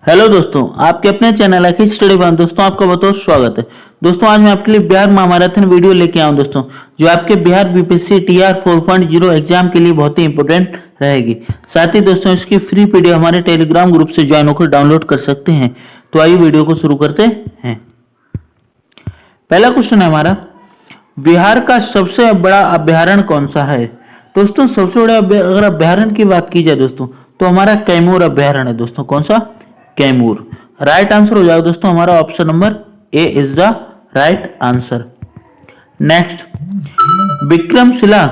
Hello दोस्तों, आपके अपने चैनल है स्टडी वन। दोस्तों आपका बहुत बहुत स्वागत है। दोस्तों आज मैं आपके लिए बिहार महामैराथन वीडियो लेके आऊं दोस्तों, जो आपके बिहार बीपीएससी टीआर 4.0 एग्जाम के लिए बहुत ही इंपॉर्टेंट रहेगी। साथ ही दोस्तों इसकी फ्री पीडीएफ हमारे टेलीग्राम ग्रुप से ज्वाइन होकर डाउनलोड कर सकते हैं। तो आइए वीडियो को शुरू करते हैं। पहला क्वेश्चन है हमारा, बिहार का सबसे बड़ा अभ्यारण्य कौन सा है? दोस्तों सबसे बड़ा अगर अभ्यारण्य की बात की जाए दोस्तों, तो हमारा कैमूर अभ्यारण्य है दोस्तों। कौन सा? कैमूर। राइट आंसर हो जाएगा दोस्तों हमारा option number A is the right answer. Next, Vikramshila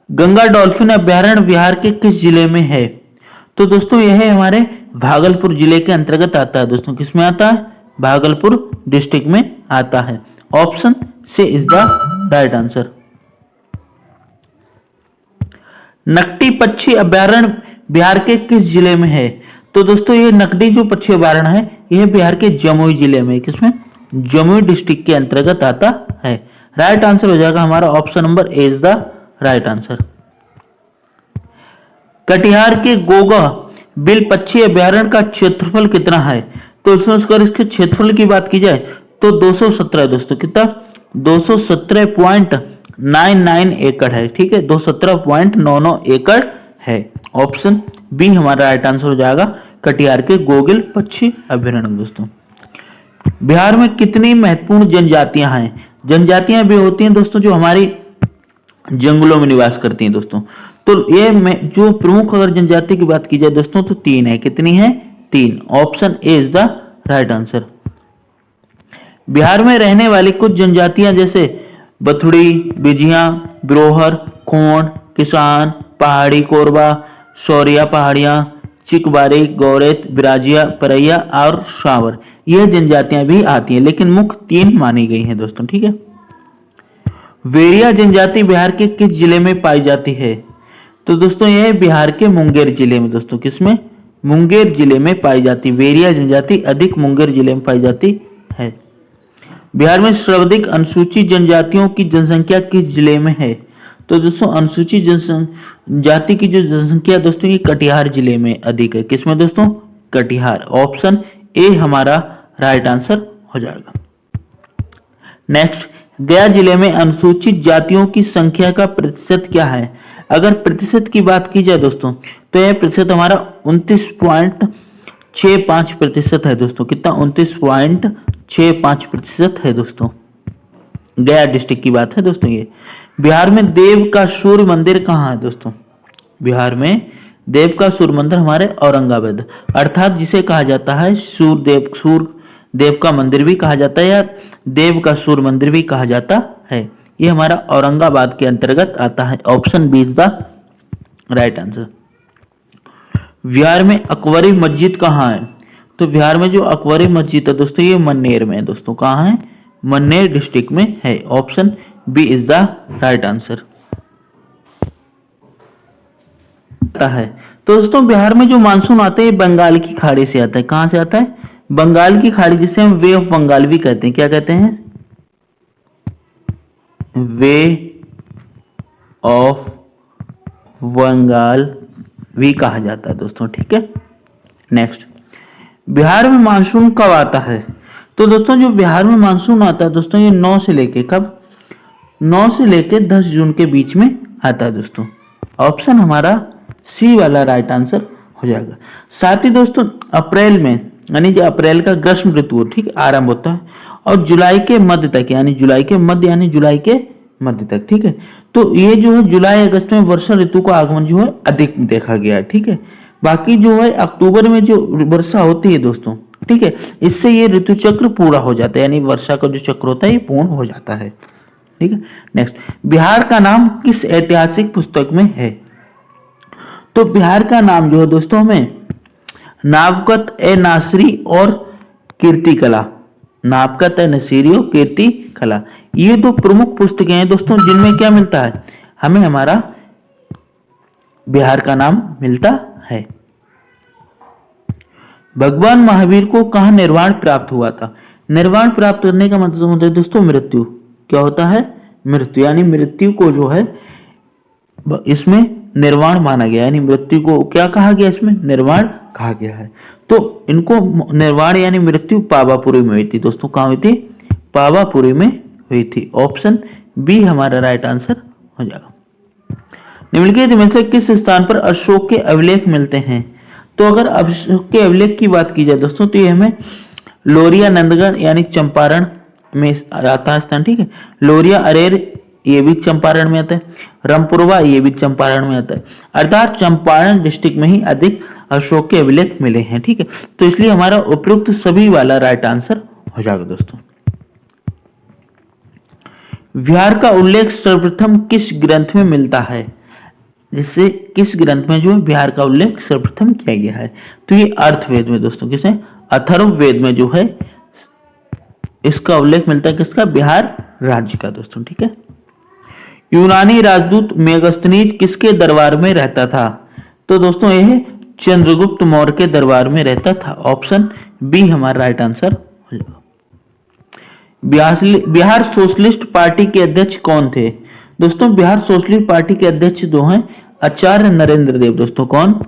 Ganga dolphin अभ्यारण्य बिहार के किस जिले में है? तो दोस्तों यह हमारे भागलपुर जिले के अंतर्गत आता है दोस्तों। किसमें आता है? भागलपुर डिस्ट्रिक्ट में आता है। Option C is the right answer. Nakti पक्षी अभ्यारण्य बिहार के किस जिले में है? तो दोस्तों ये नकटी जो पक्षी अभ्यारण्य है यह बिहार के जमुई जिले में, किसमें? जमुई डिस्ट्रिक्ट के अंतर्गत आता है। राइट आंसर हो जाएगा हमारा option number A is the right answer. Katihar के गोगा बिल पक्षी अभ्यारण्य का क्षेत्रफल कितना है? तो अगर इसके क्षेत्रफल की बात की जाए तो 217 दोस्तों। कितना? 217.99 एकड़ है। ठीक है, 217.99 एकड़ है। ऑप्शन बी हमारा राइट आंसर हो जाएगा, कटिहार के गोगिल पक्षी अभ्यारण्य दोस्तों। बिहार में कितनी महत्वपूर्ण जनजातियां हैं? जनजातियां भी होती हैं दोस्तों जो हमारी जंगलों में निवास करती हैं दोस्तों। तो ये जो प्रमुख अगर जनजाति की बात की जाए दोस्तों तो 3 है। कितनी है? 3। Option A is the right answer. Bihar में रहने वाली कुछ जनजातियां जैसे बथुड़ी, बिजिया, बिरोहर, खोंड, किसान, पहाड़ी कोरबा, शौरिया पहाड़ियां, चिकबारी, गौरेत, बिराजिया, परैया और शावर, यह जनजातियां भी आती हैं, लेकिन मुख्य 3 मानी गई हैं दोस्तों। ठीक है। वेरिया जनजाति बिहार के किस जिले में पाई जाती है? तो दोस्तों यह बिहार के मुंगेर जिले में दोस्तों। किसमें? मुंगेर जिले में पाई जाती। वेरिया जनजाति अधिक मुंगेर जिले में पाई जाती है। बिहार में सर्वाधिक अनुसूचित जनजातियों की जनसंख्या किस जिले में है? तो दोस्तों अनुसूचित जनजाति की जो जनसंख्या दोस्तों ये कटिहार जिले में अधिक है। किसमें दोस्तों? कटिहार। ऑप्शन ए हमारा राइट आंसर हो जाएगा। नेक्स्ट, गया जिले में अनुसूचित जातियों की संख्या का प्रतिशत क्या है? अगर प्रतिशत की बात की जाए दोस्तों तो यह प्रतिशत हमारा 29.65% है दोस्तों। कितना? 29.65% है दोस्तों। गया डिस्ट्रिक्ट की बात है दोस्तों ये। बिहार में देव का सूर्य मंदिर कहाँ है दोस्तों? बिहार में देव का सूर्य मंदिर हमारे औरंगाबाद, अर्थात जिसे कहा जाता है सूर्य देव का मंदिर भी कहा जाता है या देव का सूर्य मंदिर भी कहा जाता है। ये हमारा औरंगाबाद के अंतर्गत आता है। Option B is the right answer. Bihar में अकबरी मस्जिद कहाँ है? तो बिहार में जो अकबरी मस्जिद है दोस्तों ये मन्नेर में है दोस्तों। कहाँ है? मन्नेर डिस्ट्रिक्ट में है। Option B is the right answer है। तो दोस्तों बिहार में जो मानसून आता है ये बंगाल की खाड़ी से आता है। कहां से आता है? बंगाल की खाड़ी, जिसे हम वे ऑफ बंगाल भी कहते हैं। क्या कहते हैं? वे ऑफ बंगाल भी कहा जाता है दोस्तों। ठीक है। नेक्स्ट, बिहार में मानसून कब आता है? तो दोस्तों जो बिहार में मानसून आता है दोस्तों ये 9 से लेके कब? 9 से लेके 10 जून के बीच में आता है दोस्तों। ऑप्शन हमारा सी वाला राइट आंसर हो जाएगा। साथ ही दोस्तों अप्रैल में, यानी जो अप्रैल का ग्रीष्म ऋतु ठीक आरंभ होता है और जुलाई के मध्य तक, यानी जुलाई के मध्य तक। ठीक है। तो ये जो है जुलाई अगस्त में वर्षा ऋतु का आगमन जो है अधिक देखा गया है। ठीक है। बाकी जो है अक्टूबर में जो वर्षा होती है दोस्तों, ठीक है, इससे ये ऋतु चक्र पूरा हो जाता है, यानी वर्षा का जो चक्र होता है ये पूर्ण हो जाता है। ठीक है। नेक्स्ट, बिहार का नाम किस ऐतिहासिक पुस्तक में है? तो बिहार का नाम जो है दोस्तों हमें नावकत ए नासरी और कीर्ति कला, नावकत ए नसीरी और कीर्ति कला, ये 2 प्रमुख पुस्तकें हैं दोस्तों जिनमें क्या मिलता है? हमें हमारा बिहार का नाम मिलता है। भगवान महावीर को कहां निर्वाण प्राप्त हुआ था? निर्वाण प्राप्त करने का मतलब होता है दोस्तों मृत्यु। क्या होता है? मृत्यु, यानी मृत्यु को जो है इसमें निर्वाण माना गया, यानी मृत्यु को क्या कहा गया? इसमें निर्वाण कहा गया है। तो इनको निर्वाण यानी मृत्यु पावापुरी में हुई थी दोस्तों। कहाँ हुई थी? पावापुरी में हुई थी। ऑप्शन बी हमारा राइट आंसर हो जाएगा। निम्नलिखित में से किस स्थान पर अशोक के अभिलेख मिलते हैं? तो अगर अशोक के अभिलेख की बात की जाए दोस्तों तो ये हमें लोरिया नंदगढ़ यानी चंपारण में आता है स्थान, ठीक है। लोरिया अरेर ये भी चंपारण में आता है। रामपुरवा ये भी चंपारण में आता है। अर्थात चंपारण डिस्ट्रिक्ट में ही अधिक अशोक के अभिलेख मिले हैं, ठीक है। तो इसलिए हमारा उपयुक्त सभी वाला राइट आंसर हो जाएगा दोस्तों। बिहार का उल्लेख सर्वप्रथम किस ग्रंथ में मिलता है? जिससे किस ग्रंथ में जो है बिहार का उल्लेख सर्वप्रथम किया गया है? तो ये अर्थवेद में दोस्तों। किसे? अथर्ववेद में जो है इसका उल्लेख मिलता है। किसका? बिहार राज्य का दोस्तों, ठीक है। यूनानी राजदूत मेगस्थनीज किसके दरबार में रहता था? तो दोस्तों यह चंद्रगुप्त मौर्य के दरबार में रहता था। ऑप्शन बी हमारा राइट आंसर हो जाएगा। बिहार सोशलिस्ट पार्टी के अध्यक्ष कौन थे? दोस्तों बिहार सोशलिस्ट पार्टी के अध्यक्ष जो हैं आचार्य नरेंद्र देव। दोस्तों कौन?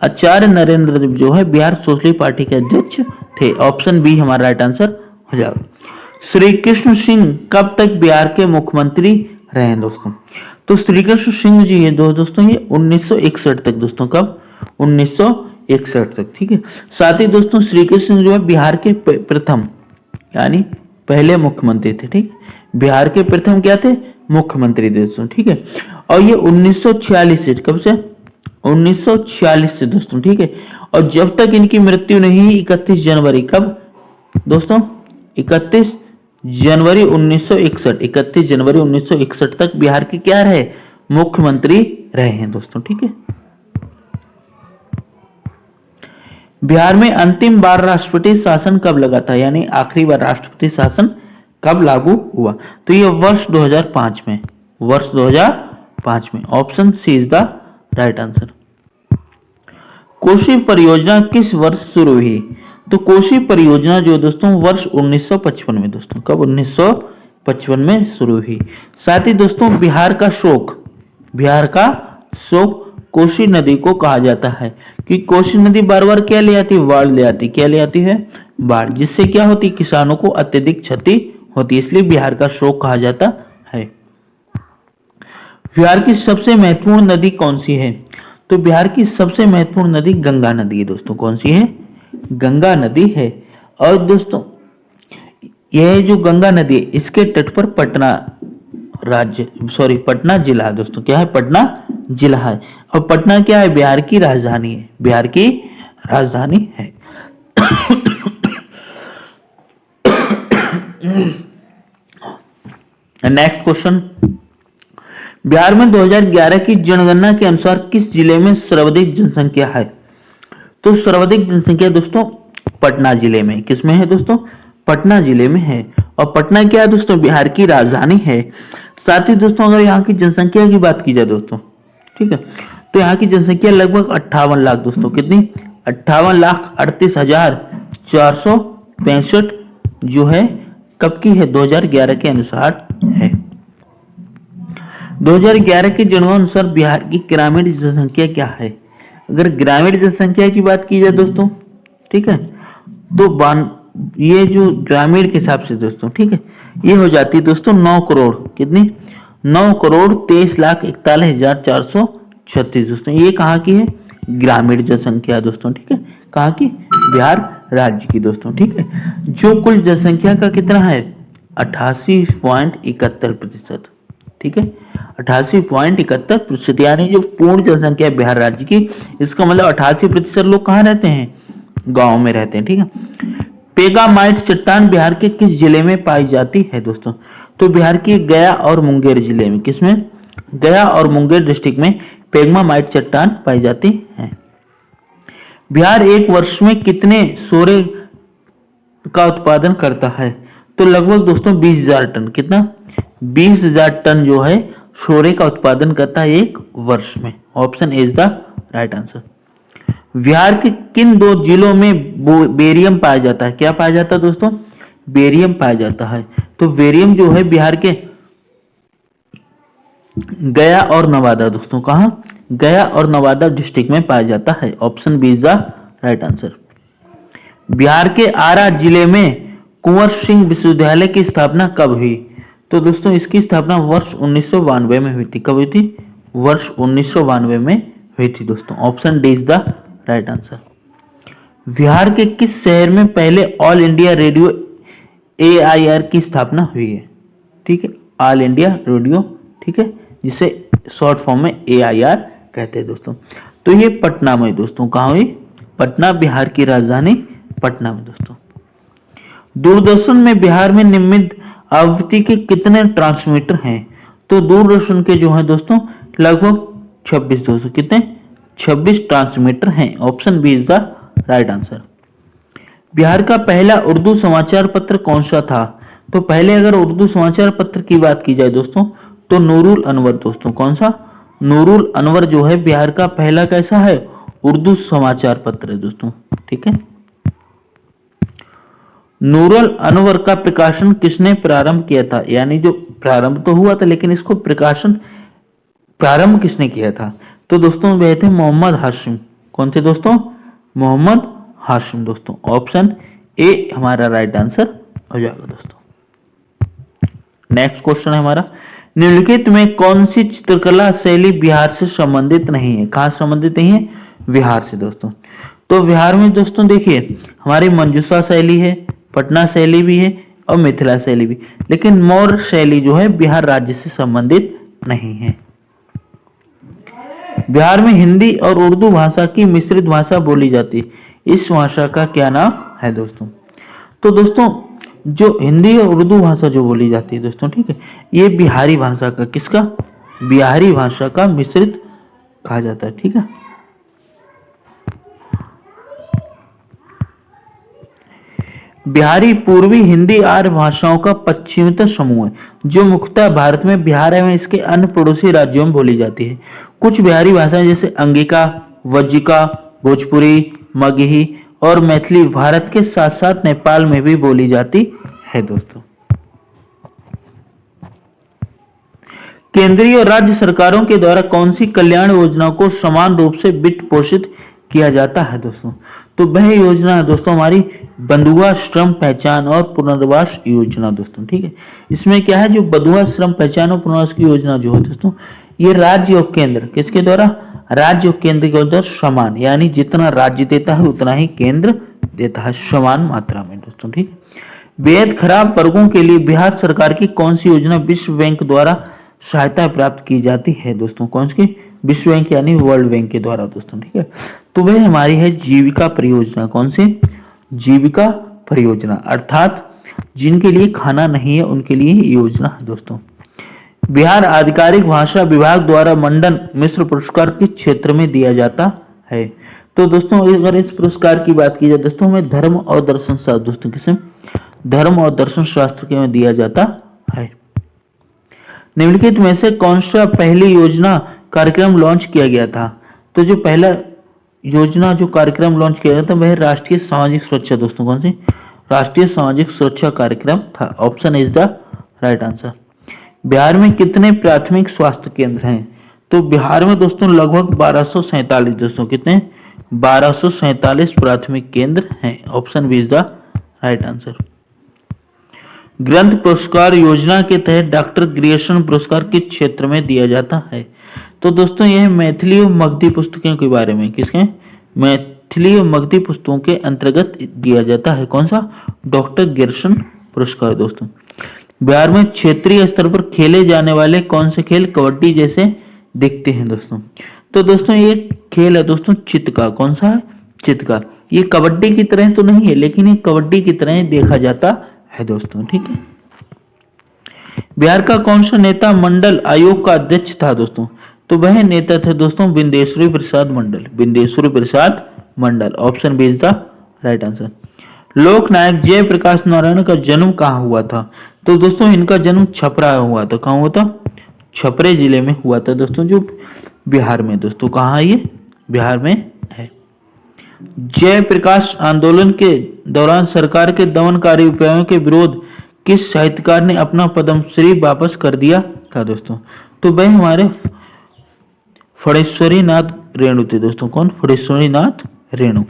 आचार्य नरेंद्र देव जो है बिहार सोशलिस्ट पार्टी के अध्यक्ष थे। ऑप्शन बी हमारा राइट आंसर हो जाएगा। श्री कृष्ण सिंह कब तक बिहार के मुख्यमंत्री रहे दोस्तों? तो श्री कृष्ण सिंह जी ये दोस्तों ये 1961 तक दोस्तों। कब? 1961 तक, ठीक है। साथ ही दोस्तों श्री कृष्ण जो है बिहार के प्रथम यानी पहले मुख्यमंत्री थे, ठीक। बिहार के प्रथम क्या थे? मुख्यमंत्री दोस्तों, ठीक है। और ये 1946 से, कब से? 1946 से दोस्तों, ठीक है। और जब तक इनकी मृत्यु नहीं हुई 31 जनवरी, कब दोस्तों? 31 जनवरी 1961, 31 जनवरी 1961 तक बिहार के क्या रहे? मुख्यमंत्री रहे हैं दोस्तों, ठीक है। बिहार में अंतिम बार राष्ट्रपति शासन कब लगा था? यानी आखिरी बार राष्ट्रपति शासन कब लागू हुआ? तो ये वर्ष 2005 में, वर्ष 2005 में। Option C is the right answer. Koshi परियोजना किस वर्ष शुरू हुई? तो कोशी परियोजना जो दोस्तों वर्ष 1955 में दोस्तों। कब? 1955 में शुरू हुई। साथ ही दोस्तों बिहार का शोक कोशी नदी को कहा जाता है कि कोशी नदी बार बार क्या ले आती? बाढ़ ले आती। क्या ले आती है? बाढ़, जिससे क्या होती? किसानों को अत्यधिक क्षति होती है, इसलिए बिहार का शोक कहा जाता है। बिहार की सबसे महत्वपूर्ण नदी कौन सी है? तो बिहार की सबसे महत्वपूर्ण नदी गंगा नदी है दोस्तों। कौन सी है? गंगा नदी है। और दोस्तों यह जो गंगा नदी है इसके तट पर पटना जिला है दोस्तों। क्या है? पटना जिला है। और पटना क्या है? बिहार की राजधानी है। बिहार की राजधानी है। नेक्स्ट क्वेश्चन, बिहार में 2011 की जनगणना के अनुसार किस जिले में सर्वाधिक जनसंख्या है? तो सर्वाधिक जनसंख्या दोस्तों पटना जिले में। किसमें है दोस्तों? पटना जिले में है। और पटना क्या है दोस्तों? बिहार की राजधानी है। साथ ही दोस्तों अगर यहाँ की जनसंख्या की बात की जाए दोस्तों, ठीक है, तो यहाँ की जनसंख्या लगभग 58 लाख दोस्तों। कितनी? 58,38,465 जो है कब की है? 2011 के अनुसार है। 2011 के जनगणना अनुसार बिहार की ग्रामीण जनसंख्या क्या है? अगर ग्रामीण जनसंख्या की बात की जाए दोस्तों, ठीक है, तो ये जो ग्रामीण के हिसाब से दोस्तों, ठीक है, ये हो जाती है दोस्तों 9 करोड़। कितनी? 9,23,41,436 दोस्तों। ये कहाँ की है? ग्रामीण जनसंख्या दोस्तों, ठीक है। कहाँ की? बिहार राज्य की दोस्तों, ठीक है। जो कुल जनसंख्या का कितना है? 88.71%, ठीक है। 88.71%, यानी जो पूर्ण जनसंख्या है बिहार राज्य की, इसका मतलब 88% लोग कहाँ रहते हैं? गांव में रहते हैं, ठीक है। पेगामाइट चट्टान बिहार के किस जिले में पाई जाती है दोस्तों? तो बिहार की गया और मुंगेर जिले में। किसमें? गया और मुंगेर डिस्ट्रिक्ट में पेगामाइट चट्टान पाई जाती है। बिहार एक वर्ष में कितने सोरे का उत्पादन करता है? तो लगभग दोस्तों 20,000 टन। कितना? 20,000 टन जो है सोरे का उत्पादन करता है एक वर्ष में। Option A is the right answer. Bihar के किन 2 जिलों में बेरियम पाया जाता है? क्या पाया जाता है दोस्तों? बेरियम पाया जाता है। तो बेरियम जो है बिहार के गया और नवादा दोस्तों। कहां? गया और नवादा डिस्ट्रिक्ट में पाया जाता है। Option B is the right answer. Bihar के आरा जिले में कुंवर सिंह विश्वविद्यालय की स्थापना कब हुई? तो दोस्तों इसकी स्थापना वर्ष 1992 में हुई थी। कब हुई थी? वर्ष 1992 में हुई थी दोस्तों। Option D is the right answer. Bihar के किस शहर में पहले ऑल इंडिया रेडियो AIR की स्थापना हुई है? ठीक है, ऑल इंडिया रेडियो, ठीक है, जिसे शॉर्ट फॉर्म में AIR कहते हैं दोस्तों। तो ये पटना में दोस्तों। कहाँ हुई? पटना, बिहार की राजधानी पटना में दोस्तों। दूरदर्शन में बिहार में निम्नलिखित आवृत्ति के कितने ट्रांसमीटर हैं? तो दूरदर्शन के जो है दोस्तों लगभग 26 दोस्तों, कितने? 26 ट्रांसमीटर हैं। Option B is the right answer. Bihar का पहला उर्दू समाचार पत्र कौन सा था? तो पहले अगर उर्दू समाचार पत्र की बात की जाए दोस्तों तो नूरुल अनवर दोस्तों। कौन सा? नूरुल अनवर जो है बिहार का पहला कैसा है? उर्दू समाचार पत्र है दोस्तों। ठीक है, नूरुल अनवर का प्रकाशन किसने प्रारंभ किया था? यानी जो प्रारंभ तो हुआ था लेकिन इसको प्रकाशन प्रारंभ किसने किया था? तो दोस्तों वह थे मोहम्मद हाशिम। कौन थे दोस्तों? मोहम्मद हाशिम दोस्तों। ऑप्शन ए हमारा राइट आंसर हो जाएगा दोस्तों। नेक्स्ट क्वेश्चन है हमारा, निम्नलिखित में कौन सी चित्रकला शैली बिहार से संबंधित नहीं है? कहां संबंधित नहीं है? बिहार से दोस्तों। तो बिहार में दोस्तों देखिए हमारी मंजूषा शैली है, पटना शैली भी है और मिथिला शैली भी, लेकिन मौर्य शैली जो है बिहार राज्य से संबंधित नहीं है। बिहार में हिंदी और उर्दू भाषा की मिश्रित भाषा बोली जाती है। इस भाषा का क्या नाम है दोस्तों? तो दोस्तों जो हिंदी और उर्दू भाषा जो बोली जाती है दोस्तों, ठीक है, ये बिहारी भाषा का, किसका? बिहारी भाषा का मिश्रित कहा जाता है। ठीक है, बिहारी पूर्वी हिंदी आर्य भाषाओं का पश्चिमतम समूह है जो मुख्यतः भारत में बिहार एवं इसके अन्य पड़ोसी राज्यों में बोली जाती है। कुछ बिहारी भाषाएं जैसे अंगिका, वज्जिका, भोजपुरी, मगही और मैथिली भारत के साथ साथ नेपाल में भी बोली जाती है दोस्तों। केंद्रीय और राज्य सरकारों के द्वारा कौन सी कल्याण योजना को समान रूप से वित्त पोषित किया जाता है दोस्तों? तो वह योजना है दोस्तों हमारी बंधुआ श्रम पहचान और पुनर्वास योजना दोस्तों। ठीक है, इसमें क्या है, जो बंधुआ श्रम पहचान और पुनर्वास की योजना जो है दोस्तों, ये राज्य और केंद्र किसके द्वारा? राज्य और केंद्र के द्वारा समान, यानी जितना राज्य देता है उतना ही केंद्र देता है, समान मात्रा में दोस्तों। ठीक है, बेहद खराब वर्गों के लिए बिहार सरकार की कौन सी योजना विश्व बैंक द्वारा सहायता प्राप्त की जाती है दोस्तों? कौन सी? विश्व बैंक यानी वर्ल्ड बैंक के द्वारा दोस्तों। ठीक है, तो वह हमारी है जीविका परियोजना। कौन सी? जीविका परियोजना, अर्थात जिनके लिए खाना नहीं है उनके लिए योजना है दोस्तों। बिहार आधिकारिक भाषा विभाग द्वारा मंडन मिश्र पुरस्कार किस क्षेत्र में दिया जाता है? तो दोस्तों अगर इस पुरस्कार की बात की जाए दोस्तों में धर्म और दर्शन शास्त्र दोस्तों, किसे? धर्म और दर्शन शास्त्र के में दिया जाता है। निम्नलिखित में से कौन सा पहली योजना कार्यक्रम लॉन्च किया गया था? तो जो पहला योजना जो कार्यक्रम लॉन्च किया गया था वह राष्ट्रीय सामाजिक सुरक्षा दोस्तों। कौन सी? राष्ट्रीय सामाजिक सुरक्षा कार्यक्रम था। Option is the right answer. Bihar में कितने प्राथमिक स्वास्थ्य केंद्र हैं? तो बिहार में दोस्तों लगभग 1247 दोस्तों। कितने? 1247 प्राथमिक केंद्र हैं। Option B is the right answer. ग्रंथ पुरस्कार योजना के तहत डॉक्टर ग्रियर्सन पुरस्कार किस क्षेत्र में दिया जाता है? तो दोस्तों यह मैथिली और मगधी पुस्तकों के बारे में, किसके? मैथिली और मगधी पुस्तकों के अंतर्गत दिया जाता है। कौन सा? डॉक्टर ग्रियर्सन पुरस्कार दोस्तों। बिहार में क्षेत्रीय स्तर पर खेले जाने वाले कौन से खेल कबड्डी जैसे दिखते हैं दोस्तों? तो दोस्तों ये खेल है दोस्तों चित का। कौन सा है? चित का। ये कबड्डी की तरह तो नहीं है लेकिन ये कबड्डी की तरह देखा जाता है दोस्तों। ठीक है, बिहार का कौन सा नेता मंडल आयोग का अध्यक्ष था दोस्तों? तो वह नेता थे दोस्तों Bindeshwari Prasad Mandal. Bindeshwari Prasad Mandal. Option B is the right answer. Lok Nayak Jayaprakash Narayan का जन्म कहाँ हुआ था? तो दोस्तों इनका जन्म छपरा हुआ था। कहाँ हुआ था? छपरे जिले में हुआ था दोस्तों, जो बिहार में दोस्तों। कहाँ ये? बिहार में है। जयप्रकाश आंदोलन के दौरान सरकार के दमनकारी उपायों के विरोध किस साहित्यकार ने अपना पद्मश्री वापस कर दिया था दोस्तों? तो वह हमारे फणेश्वरी नाथ रेणु थे दोस्तों। कौन? फणेश्वरी नाथ रेणु।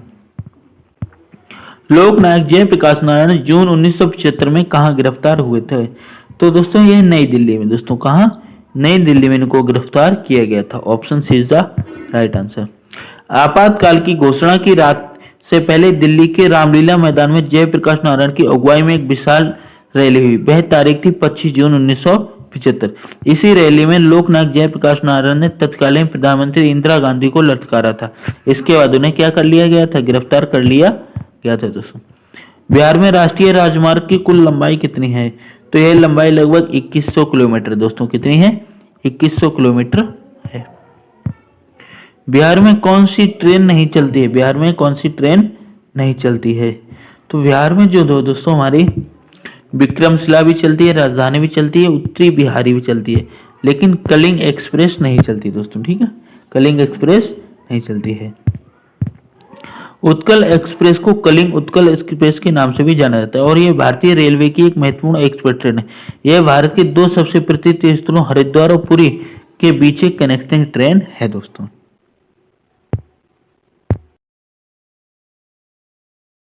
लोकनायक जयप्रकाश नारायण जून 1975 में कहाँ गिरफ्तार हुए थे? तो दोस्तों ये नई दिल्ली में। दोस्तों कहाँ? नई दिल्ली में इनको गिरफ्तार किया गया था। Option C is the right answer. आपातकाल की घोषणा की रात से पहले दिल्ली के रामलीला मैदान में जयप्रकाश नारायण की अगुवाई में एक विशाल रैली हुई। वह तारीख थी 25 जून 1975। इसी रैली में लोकनायक जयप्रकाश नारायण ने तत्कालीन प्रधानमंत्री इंदिरा गांधी को ललकारा था। इसके बाद उन्हें क्या कर लिया गया था? गिरफ्तार कर लिया गया था। दोस्तों बिहार में राष्ट्रीय राजमार्ग की कुल लंबाई कितनी है? तो यह लंबाई लगभग 2100 किलोमीटर। दोस्तों कितनी है? 2100 किलोमीटर है। बिहार में कौन सी ट्रेन नहीं चलती है? बिहार में कौन सी ट्रेन नहीं चलती है? तो बिहार में जो दोस्तों हमारी विक्रमशिला भी चलती है, राजधानी भी चलती है, उत्तरी बिहारी भी चलती है, लेकिन कलिंग एक्सप्रेस नहीं चलती दोस्तों। ठीक है, कलिंग एक्सप्रेस नहीं चलती है। उत्कल एक्सप्रेस को कलिंग उत्कल एक्सप्रेस के नाम से भी जाना जाता है और यह भारतीय रेलवे की एक महत्वपूर्ण एक्सप्रेस ट्रेन है। यह भारत के दो सबसे प्रसिद्ध स्थलों हरिद्वार और पुरी के बीच एक कनेक्टिंग ट्रेन है दोस्तों।